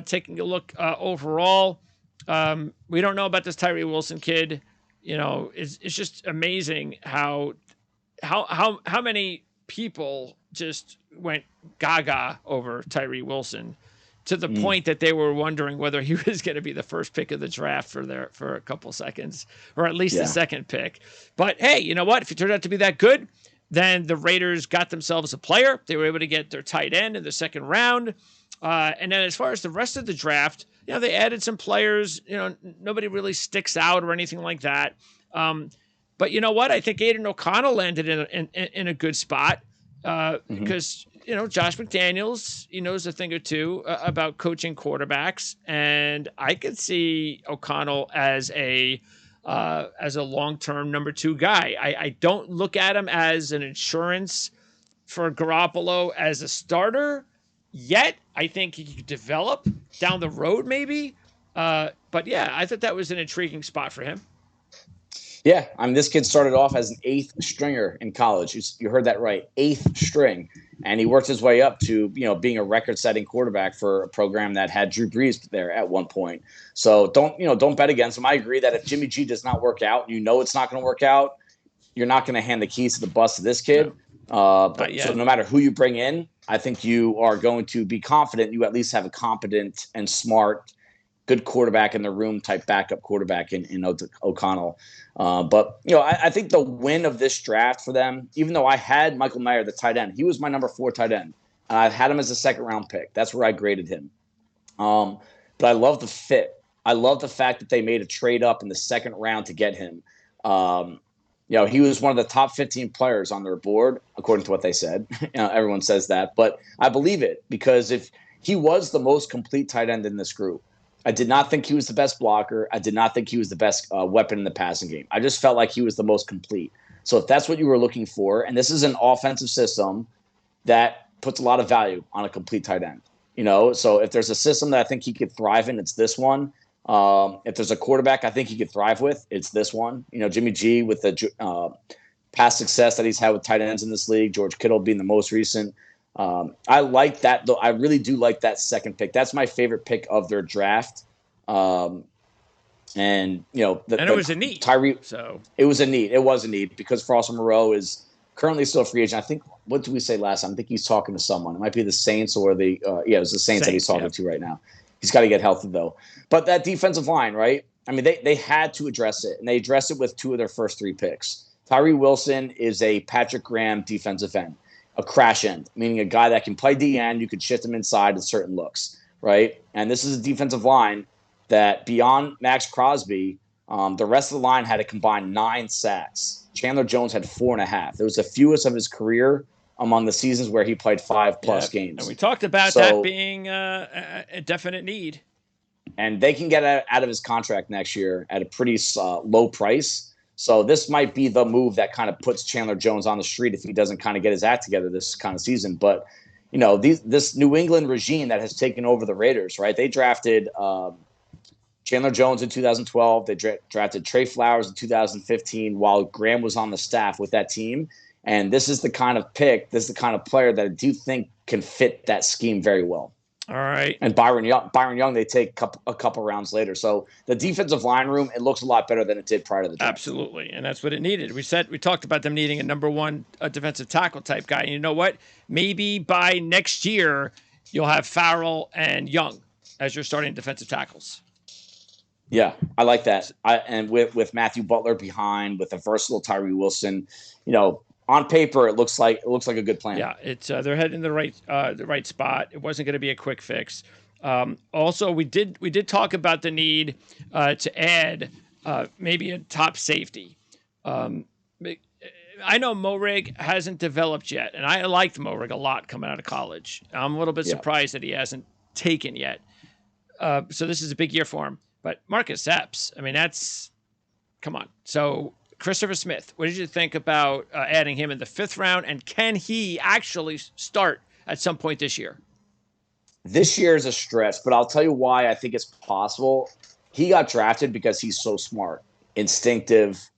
taking a look overall, we don't know about this Tyree Wilson kid. It's just amazing how many people just went gaga over Tyree Wilson to the point that they were wondering whether he was going to be the first pick of the draft for a couple seconds, or at least the second pick. But hey, you know what? If he turned out to be that good, then the Raiders got themselves a player. They were able to get their tight end in the second round. And then as far as the rest of the draft, they added some players. Nobody really sticks out or anything like that. But you know what? I think Aidan O'Connell landed in a good spot because Josh McDaniels, he knows a thing or two about coaching quarterbacks, and I could see O'Connell as a long-term number 2 guy. I don't look at him as an insurance for Garoppolo as a starter yet. I think he could develop down the road maybe. But yeah, I thought that was an intriguing spot for him. Yeah, this kid started off as an 8th stringer in college. You heard that right, 8th string. And he worked his way up to, being a record-setting quarterback for a program that had Drew Brees there at one point. So don't bet against him. I agree that if Jimmy G does not work out, it's not going to work out, you're not going to hand the keys to the bus to this kid. No. So no matter who you bring in, I think you are going to be confident you at least have a competent and smart, good quarterback in the room type backup quarterback in O'Connell. But I think the win of this draft for them, even though I had Michael Mayer, the tight end, he was my number 4 tight end. And I had him as a second round pick. That's where I graded him. But I love the fit. I love the fact that they made a trade up in the second round to get him. He was one of the top 15 players on their board, according to what they said. Everyone says that, but I believe it, because if he was the most complete tight end in this group, I did not think he was the best blocker. I did not think he was the best weapon in the passing game. I just felt like he was the most complete. So if that's what you were looking for, and this is an offensive system that puts a lot of value on a complete tight end, so if there's a system that I think he could thrive in, it's this one. If there's a quarterback I think he could thrive with, it's this one. Jimmy G with the past success that he's had with tight ends in this league, George Kittle being the most recent. I like that, though. I really do like that second pick. That's my favorite pick of their draft. And it was a need. Tyree. So it was a need. It was a need because Foster Moreau is currently still a free agent. I think. What did we say last time? I think he's talking to someone. It might be the Saints or the. It was the Saints that he's talking to right now. He's got to get healthy though. But that defensive line, right? They had to address it, and they addressed it with 2 of their first 3 picks. Tyree Wilson is a Patrick Graham defensive end. A crash end, meaning a guy that can play DN, you could shift him inside with certain looks, right? And this is a defensive line that beyond Max Crosby, the rest of the line had a combined 9 sacks. Chandler Jones had 4.5. It was the fewest of his career among the seasons where he played 5+ games. And we talked about that being a definite need. And they can get out of his contract next year at a pretty low price. So this might be the move that kind of puts Chandler Jones on the street if he doesn't kind of get his act together this kind of season. But, this New England regime that has taken over the Raiders, right? They drafted Chandler Jones in 2012. They drafted Trey Flowers in 2015 while Graham was on the staff with that team. And this is the kind of pick, this is the kind of player that I do think can fit that scheme very well. All right. And Byron Young, they take a couple rounds later. So the defensive line room, it looks a lot better than it did prior to the draft. Absolutely, and that's what it needed. We talked about them needing a number 1 defensive tackle type guy. And you know what? Maybe by next year, you'll have Farrell and Young as your starting defensive tackles. Yeah, I like that. And with Matthew Butler behind, with a versatile Tyree Wilson, on paper, it looks like a good plan. Yeah, it's they're heading in the right spot. It wasn't going to be a quick fix. Also, we did talk about the need to add maybe a top safety. I know Moehrig hasn't developed yet, and I liked Moehrig a lot coming out of college. I'm a little bit surprised that he hasn't taken yet. So this is a big year for him. But Marcus Epps, come on. So Christopher Smith, what did you think about adding him in the 5th round? And can he actually start at some point this year? This year is a stretch, but I'll tell you why I think it's possible. He got drafted because he's so smart, instinctive,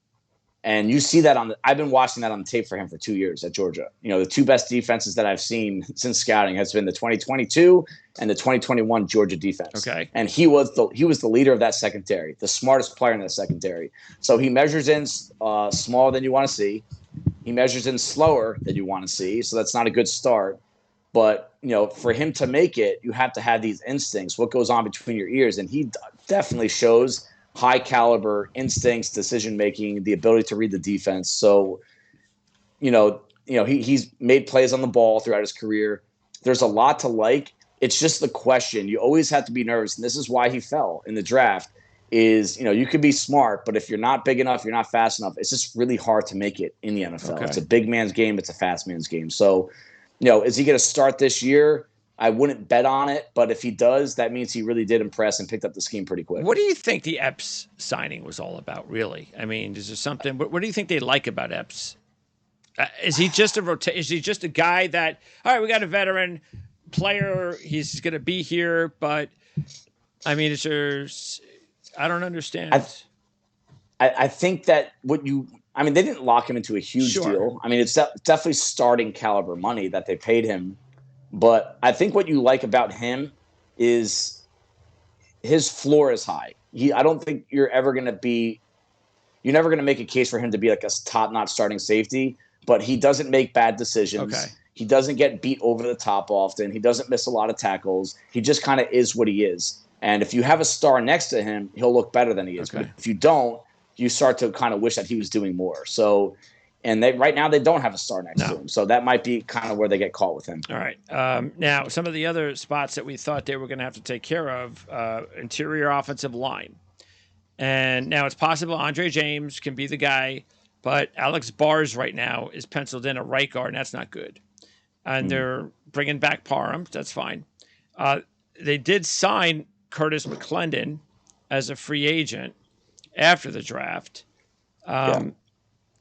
And you see that I've been watching that on the tape for him for 2 years at Georgia. The two best defenses that I've seen since scouting has been the 2022 and the 2021 Georgia defense. Okay. And he was the leader of that secondary, the smartest player in that secondary. So he measures in smaller than you want to see. He measures in slower than you want to see. So that's not a good start. But, for him to make it, you have to have these instincts, what goes on between your ears. And he definitely shows high caliber instincts, decision making, the ability to read the defense. So, he's made plays on the ball throughout his career. There's a lot to like. It's just the question. You always have to be nervous, and this is why he fell in the draft. Is you could be smart, but if you're not big enough, you're not fast enough. It's just really hard to make it in the NFL. Okay. It's a big man's game. It's a fast man's game. So, is he going to start this year? I wouldn't bet on it, but if he does, that means he really did impress and picked up the scheme pretty quick. What do you think the Epps signing was all about, really? I mean, is there something? What do you think they like about Epps? Is he just Is he just a guy that, all right, we got a veteran player, he's going to be here, but I mean, I don't understand. I think that they didn't lock him into a huge deal. I mean, it's definitely starting caliber money that they paid him. But I think what you like about him is his floor is high. I don't think you're never going to make a case for him to be like a top-notch starting safety, but he doesn't make bad decisions. Okay. He doesn't get beat over the top often. He doesn't miss a lot of tackles. He just kind of is what he is. And if you have a star next to him, he'll look better than he is. Okay. But if you don't, you start to kind of wish that he was doing more. So, and right now they don't have a star next to him. So that might be kind of where they get caught with him. All right. Now, some of the other spots that we thought they were going to have to take care of, interior offensive line. And now it's possible Andre James can be the guy, but Alex Bars right now is penciled in a right guard, and that's not good. And they're bringing back Parham. That's fine. They did sign Curtis McClendon as a free agent after the draft.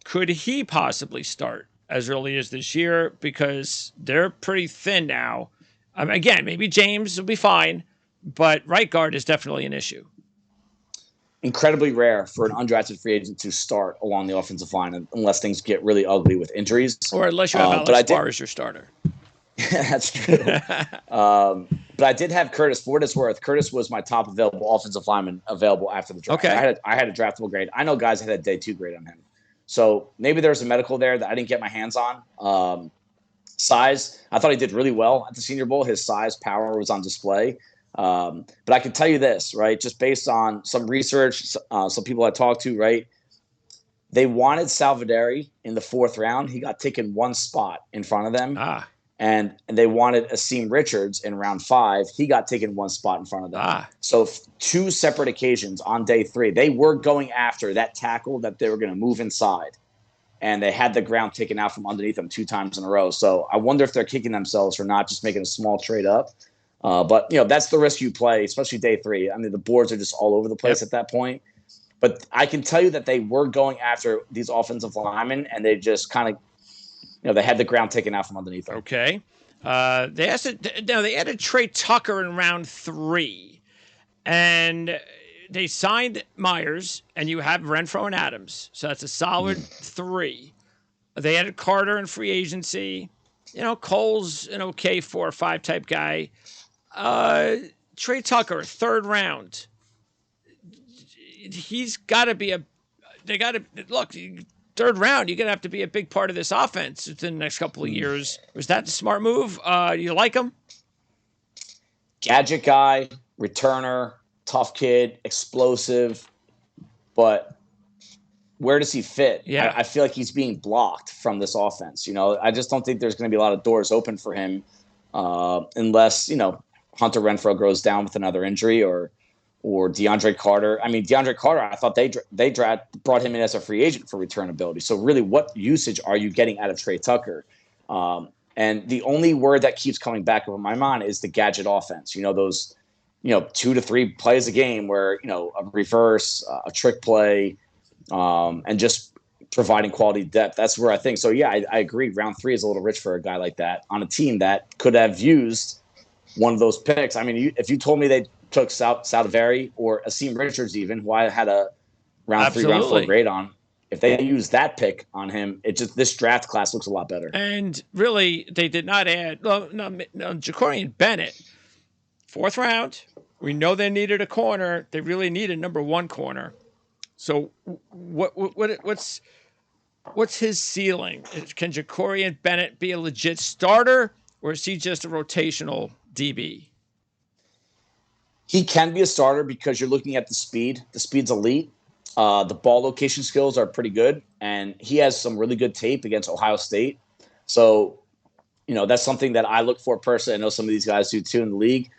Could he possibly start as early as this year? Because they're pretty thin now. Again, maybe James will be fine, but right guard is definitely an issue. Incredibly rare for an undrafted free agent to start along the offensive line unless things get really ugly with injuries. Or unless you have Alex Barr as your starter. That's true. But I did have Curtis. For what it's worth, Curtis was my top available offensive lineman available after the draft. Okay. I had a draftable grade. I know guys had a day 2 grade on him. So maybe there's a medical there that I didn't get my hands on. Size, I thought he did really well at the Senior Bowl. His size, power was on display. But I can tell you this, right, just based on some research, some people I talked to, right, they wanted Salvaderi in the 4th round. He got taken 1 spot in front of them. And they wanted Asim Richards in round 5. He got taken 1 spot in front of them. So 2 separate occasions on day 3, they were going after that tackle that they were going to move inside. And they had the ground taken out from underneath them 2 times in a row. So I wonder if they're kicking themselves for not just making a small trade up. But, that's the risk you play, especially day 3. I mean, the boards are just all over the place at that point. But I can tell you that they were going after these offensive linemen, and they just kind of, they had the ground taken out from underneath them. Okay. They added Trey Tucker in round 3. And they signed Myers, and you have Renfro and Adams. So that's a solid 3. They added Carter in free agency. Cole's an okay 4 or 5 type guy. Trey Tucker, 3rd round. He's got to be look, 3rd round, you're going to have to be a big part of this offense within the next couple of years. Was that the smart move? Do you like him? Gadget guy, returner, tough kid, explosive, but where does he fit? Yeah. I feel like he's being blocked from this offense. I just don't think there's going to be a lot of doors open for him unless, Hunter Renfrow goes down with another injury or DeAndre Carter. I mean, DeAndre Carter, I thought they brought him in as a free agent for return ability. So really, what usage are you getting out of Trey Tucker? And the only word that keeps coming back up in my mind is the gadget offense. Those, 2 to 3 plays a game where, a reverse, a trick play, and just providing quality depth. That's where I think. So, yeah, I agree. Round 3 is a little rich for a guy like that on a team that could have used one of those picks. I mean, if you told me they took Salvaderi or Asim Richards even, who I had a round 3, round 4 grade on, if they use that pick on him, this draft class looks a lot better. And really, they did not add Jacorian Bennett, 4th round. We know they needed a corner. They really needed number 1 corner. So what's his ceiling? Can Jacorian Bennett be a legit starter, or is he just a rotational DB? He can be a starter because you're looking at the speed. The speed's elite. The ball location skills are pretty good, and he has some really good tape against Ohio State. So, that's something that I look for personally. I know some of these guys do too in the league.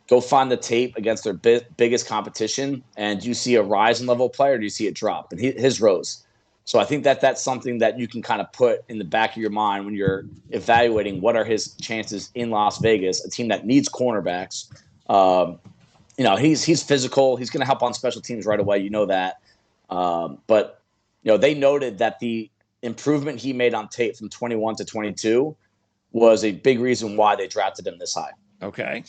Go find the tape against their biggest competition, and do you see a rise in level player, or do you see it drop? And his rose. So I think that's something that you can kind of put in the back of your mind when you're evaluating what are his chances in Las Vegas, a team that needs cornerbacks. He's physical. He's going to help on special teams right away. You know that. But they noted that the improvement he made on tape from 21 to 22 was a big reason why they drafted him this high. Okay.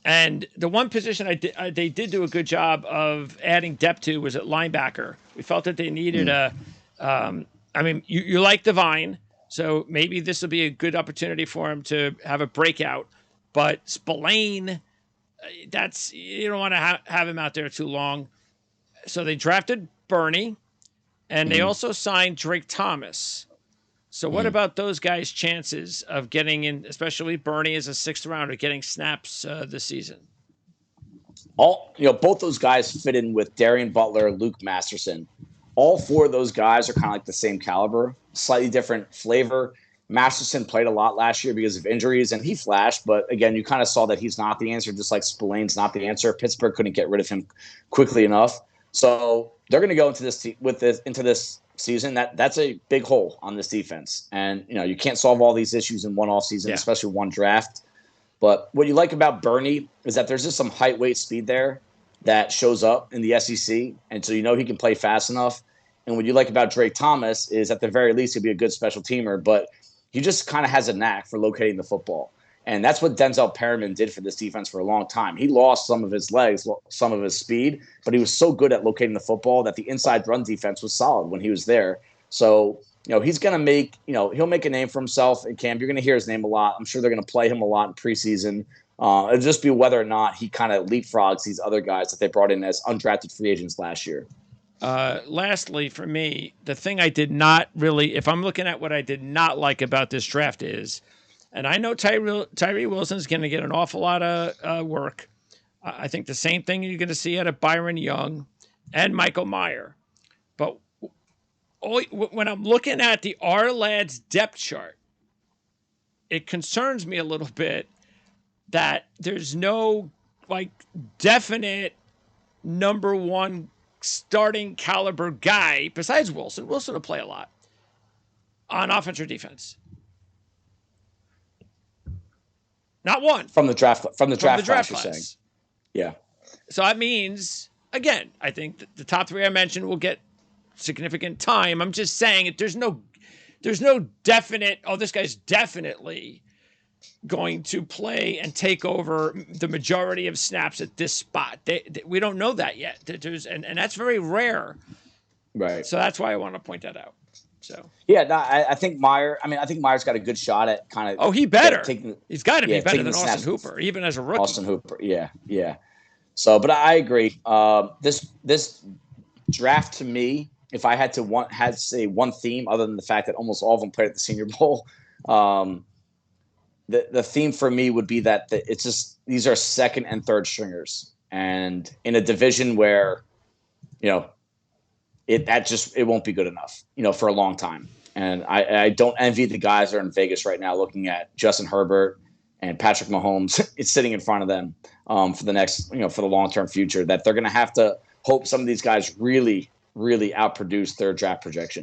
And the one position they did do a good job of adding depth to was at linebacker. We felt that they needed you like Devine, so maybe this will be a good opportunity for him to have a breakout. But Spillane, you don't want to have him out there too long. So they drafted Bernie, and they also signed Drake Thomas. So what about those guys' chances of getting in, especially Bernie as a 6th rounder, getting snaps this season? Both those guys fit in with Darian Butler, Luke Masterson. All 4 of those guys are kind of like the same caliber, slightly different flavor. Masterson played a lot last year because of injuries, and he flashed. But again, you kind of saw that he's not the answer, just like Spillane's not the answer. Pittsburgh couldn't get rid of him quickly enough. So they're going to go into this season. That's a big hole on this defense. And, you can't solve all these issues in one offseason, especially one draft. But what you like about Bernie is that there's just some height, weight, speed there that shows up in the SEC. And so he can play fast enough. And what you like about Drake Thomas is at the very least he'll be a good special teamer, but he just kind of has a knack for locating the football. And that's what Denzel Perriman did for this defense for a long time. He lost some of his legs, some of his speed, but he was so good at locating the football that the inside run defense was solid when he was there. So, he's going to make, he'll make a name for himself in camp. You're going to hear his name a lot. I'm sure they're going to play him a lot in preseason. It'll just be whether or not he kind of leapfrogs these other guys that they brought in as undrafted free agents last year. Lastly, for me, the thing I did not really, if I'm looking at what I did not like about this draft is, and I know Tyree Wilson's going to get an awful lot of work. I think the same thing you're going to see out of Byron Young and Michael Mayer. But when I'm looking at the R-Lads depth chart, it concerns me a little bit that there's no definite number 1 starting caliber guy besides Wilson. Wilson will play a lot on offense or defense. Not one from the draft class. You're saying. Yeah. So that means, again, I think the top 3 I mentioned will get significant time. I'm just saying there's no definite. Oh, this guy's definitely going to play and take over the majority of snaps at this spot. We don't know that yet. And that's very rare. Right. So that's why I want to point that out. So yeah, no, I think Meyer. I think Meyer's got a good shot at kind of. Oh, he better. He's got to be better than Austin snaps. Hooper, even as a rookie. Austin Hooper, yeah. So, but I agree. This draft to me, if I had to say one theme other than the fact that almost all of them played at the Senior Bowl, the theme for me would be that it's just these are 2nd and 3rd stringers, and in a division where, it won't be good enough, for a long time. And I don't envy the guys that are in Vegas right now looking at Justin Herbert and Patrick Mahomes. It's sitting in front of them for the next, for the long-term future, that they're going to have to hope some of these guys really, really outproduce their draft projection.